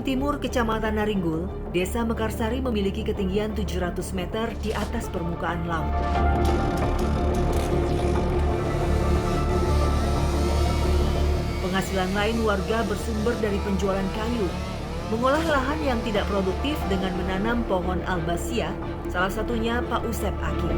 timur Kecamatan Naringgul, Desa Mekarsari memiliki ketinggian 700 meter di atas permukaan laut. Penghasilan lain warga bersumber dari penjualan kayu, mengolah lahan yang tidak produktif dengan menanam pohon albasia, salah satunya Pak Usep Aki.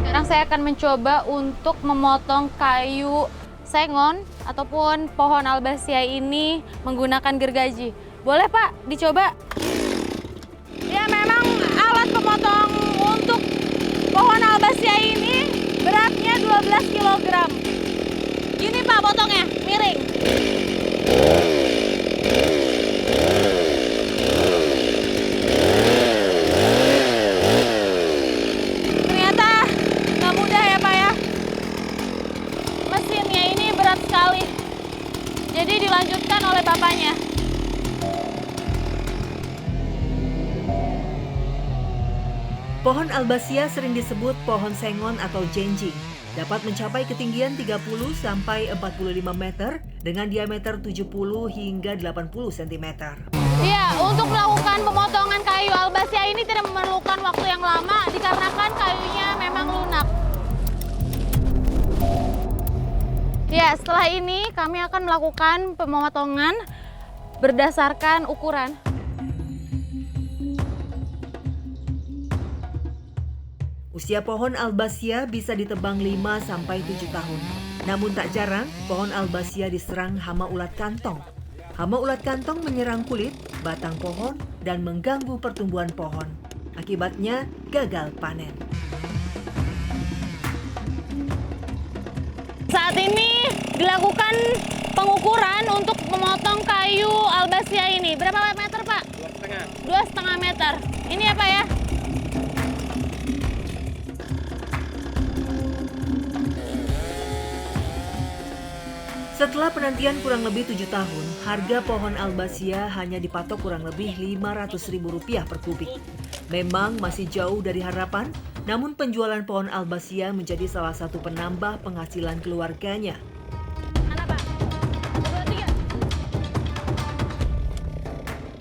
Sekarang saya akan mencoba untuk memotong kayu sengon ataupun pohon albasia ini menggunakan gergaji. Boleh Pak, dicoba? Ya memang alat pemotong untuk pohon albasia ini beratnya 12 kg. Gini Pak potongnya, miring. Ternyata nggak mudah ya Pak ya. Mesinnya ini berat sekali. Jadi dilanjutkan oleh bapaknya. Pohon albasia sering disebut pohon sengon atau jenjing. Dapat mencapai ketinggian 30 sampai 45 meter dengan diameter 70 hingga 80 cm. Iya, untuk melakukan pemotongan kayu albasia ini tidak memerlukan waktu yang lama dikarenakan kayunya memang lunak. Ya, setelah ini kami akan melakukan pemotongan berdasarkan ukuran. Usia pohon albasia bisa ditebang 5 sampai 7 tahun. Namun tak jarang, pohon albasia diserang hama ulat kantong. Hama ulat kantong menyerang kulit, batang pohon, dan mengganggu pertumbuhan pohon. Akibatnya gagal panen. Saat ini dilakukan pengukuran untuk memotong kayu albasia ini. Berapa meter Pak? 2,5 meter. Ini ya Pak ya? Setelah penantian kurang lebih 7 tahun, harga pohon albasia hanya dipatok kurang lebih Rp500.000 per kubik. Memang masih jauh dari harapan, namun penjualan pohon albasia menjadi salah satu penambah penghasilan keluarganya. Mana Pak? 1, 2,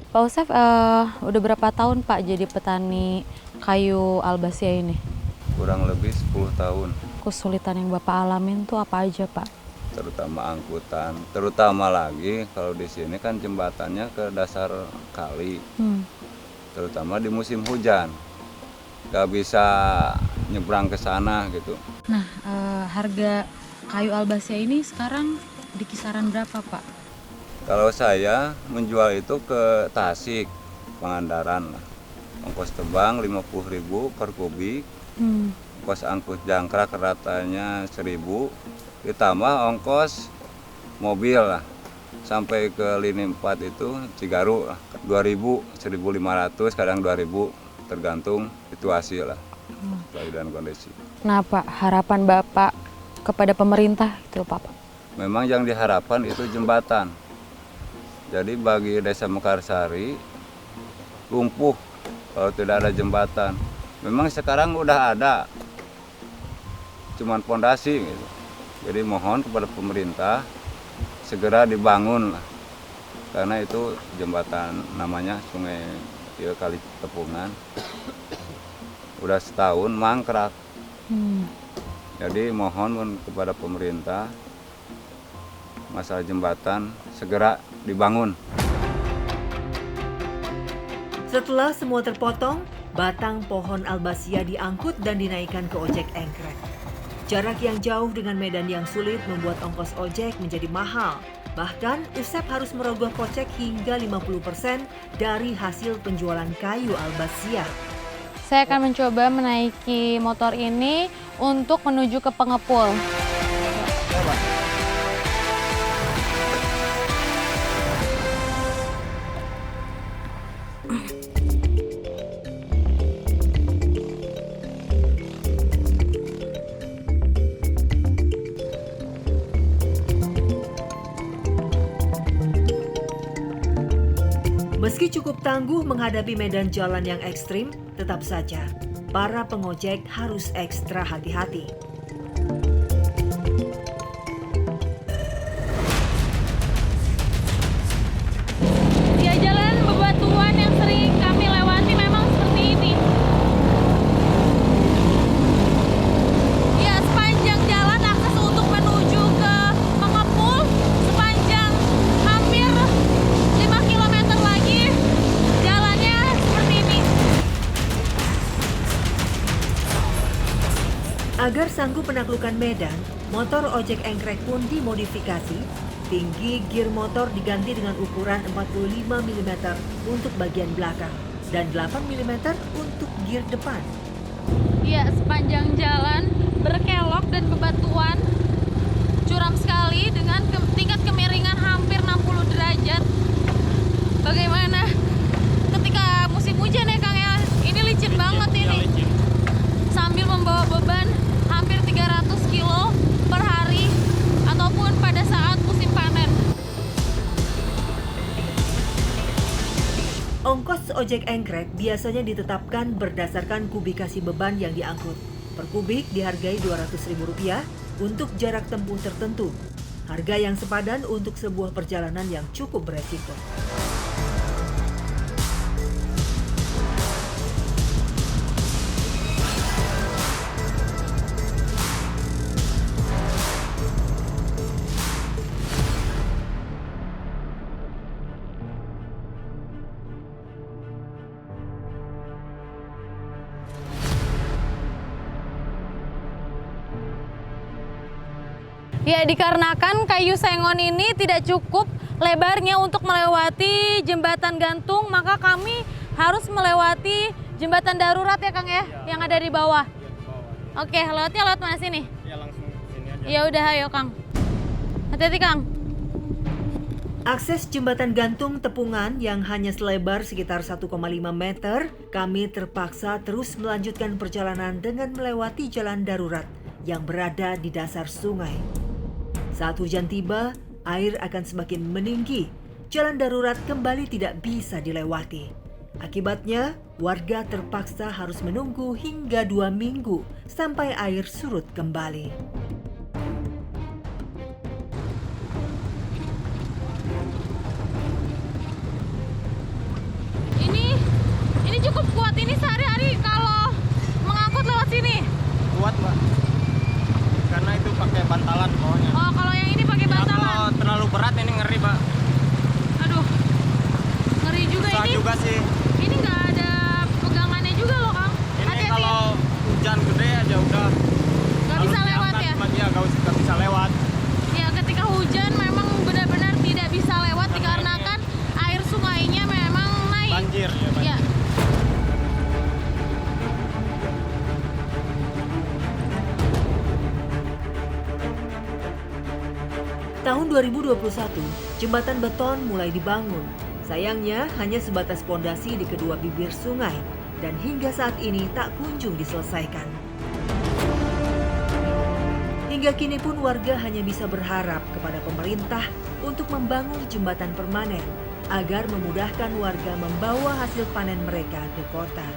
3. Pak Usep, udah berapa tahun Pak jadi petani kayu albasia ini? Kurang lebih 10 tahun. Kesulitan yang Bapak alamin tuh apa aja Pak? Terutama angkutan, terutama lagi kalau di sini kan jembatannya ke dasar kali, terutama di musim hujan, nggak bisa nyebrang ke sana gitu. Nah, harga kayu albasia ini sekarang di kisaran berapa Pak? Kalau saya menjual itu ke Tasik, Pangandaran, ongkos tebang 50.000 per kubik, ongkos angkut jangkrak ratanya 1.000. Ditambah ongkos mobil lah, sampai ke lini 4 itu Cigaru 2.000, 1.500, kadang 2.000, tergantung situasi lah, dan kondisi. Nah Pak, harapan Bapak kepada pemerintah itu Pak? Memang yang diharapkan itu jembatan. Jadi bagi Desa Mekarsari lumpuh kalau tidak ada jembatan. Memang sekarang udah ada, cuman pondasi gitu. Jadi mohon kepada pemerintah segera dibangun lah. Karena itu jembatan namanya Sungai Kali Tepungan. Udah setahun mangkrak. Jadi mohon kepada pemerintah masalah jembatan segera dibangun. Setelah semua terpotong, batang pohon albasia diangkut dan dinaikkan ke ojek engkrek. Jarak yang jauh dengan medan yang sulit membuat ongkos ojek menjadi mahal. Bahkan, Usep harus merogoh kocek hingga 50% dari hasil penjualan kayu albasia. Saya akan mencoba menaiki motor ini untuk menuju ke pengepul. Meski cukup tangguh menghadapi medan jalan yang ekstrim, tetap saja para pengojek harus ekstra hati-hati. Dia jalan Agar sanggup menaklukkan medan, motor ojek engkrek pun dimodifikasi. Tinggi gear motor diganti dengan ukuran 45 mm untuk bagian belakang dan 8 mm untuk gear depan. Iya, sepanjang jalan berkelok dan bebatuan, curam sekali dengan tingkat kemiringan hampir 60 derajat. Bagaimana ketika musim hujan ya Kang ya? Ini licin banget ini. Sambil membawa beban hampir 300 kilo per hari ataupun pada saat musim panen. Ongkos ojek engkrek biasanya ditetapkan berdasarkan kubikasi beban yang diangkut. Per kubik dihargai Rp200.000 untuk jarak tempuh tertentu. Harga yang sepadan untuk sebuah perjalanan yang cukup beresiko. Ya, dikarenakan kayu sengon ini tidak cukup lebarnya untuk melewati jembatan gantung, maka kami harus melewati jembatan darurat ya Kang ya, yang ada di bawah. Oke, lewatnya lewat mana sini? Ya langsung sini aja. Ya udah, ayo Kang. Hati-hati Kang. Akses jembatan gantung Tepungan yang hanya selebar sekitar 1,5 meter, kami terpaksa terus melanjutkan perjalanan dengan melewati jalan darurat yang berada di dasar sungai. Saat hujan tiba, air akan semakin meninggi. Jalan darurat kembali tidak bisa dilewati. Akibatnya, warga terpaksa harus menunggu hingga 2 minggu sampai air surut kembali. Ini cukup kuat, ini sehari-hari kalau mengangkut lewat sini. Kuat Mbak, karena itu pakai bantalan bawahnya. Oh, kalau yang ini pakai bantalan. Kalau terlalu berat ini ngeri Mbak. Aduh, ngeri juga Susah ini. juga sih. Ini nggak ada pegangannya juga loh Kang. Ini Hati-hati. kalau hujan gede aja udah. Nggak bisa lewat ya? Iya, nggak bisa lewat. Ya, ketika hujan memang benar-benar tidak bisa lewat dikarenakan air sungainya memang naik. Banjir ya banjir. Ya. Tahun 2021, jembatan beton mulai dibangun. Sayangnya hanya sebatas pondasi di kedua bibir sungai dan hingga saat ini tak kunjung diselesaikan. Hingga kini pun warga hanya bisa berharap kepada pemerintah untuk membangun jembatan permanen agar memudahkan warga membawa hasil panen mereka ke kota.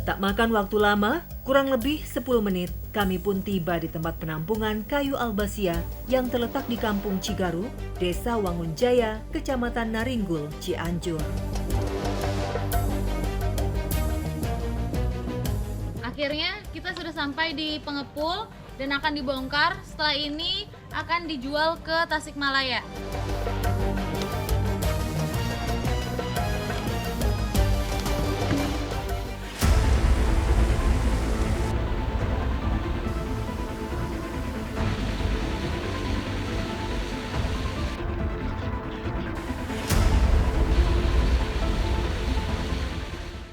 Tak makan waktu lama, kurang lebih 10 menit, kami pun tiba di tempat penampungan kayu albasia yang terletak di Kampung Cigaru, Desa Wangunjaya, Kecamatan Naringgul, Cianjur. Akhirnya kita sudah sampai di pengepul dan akan dibongkar. Setelah ini akan dijual ke Tasikmalaya.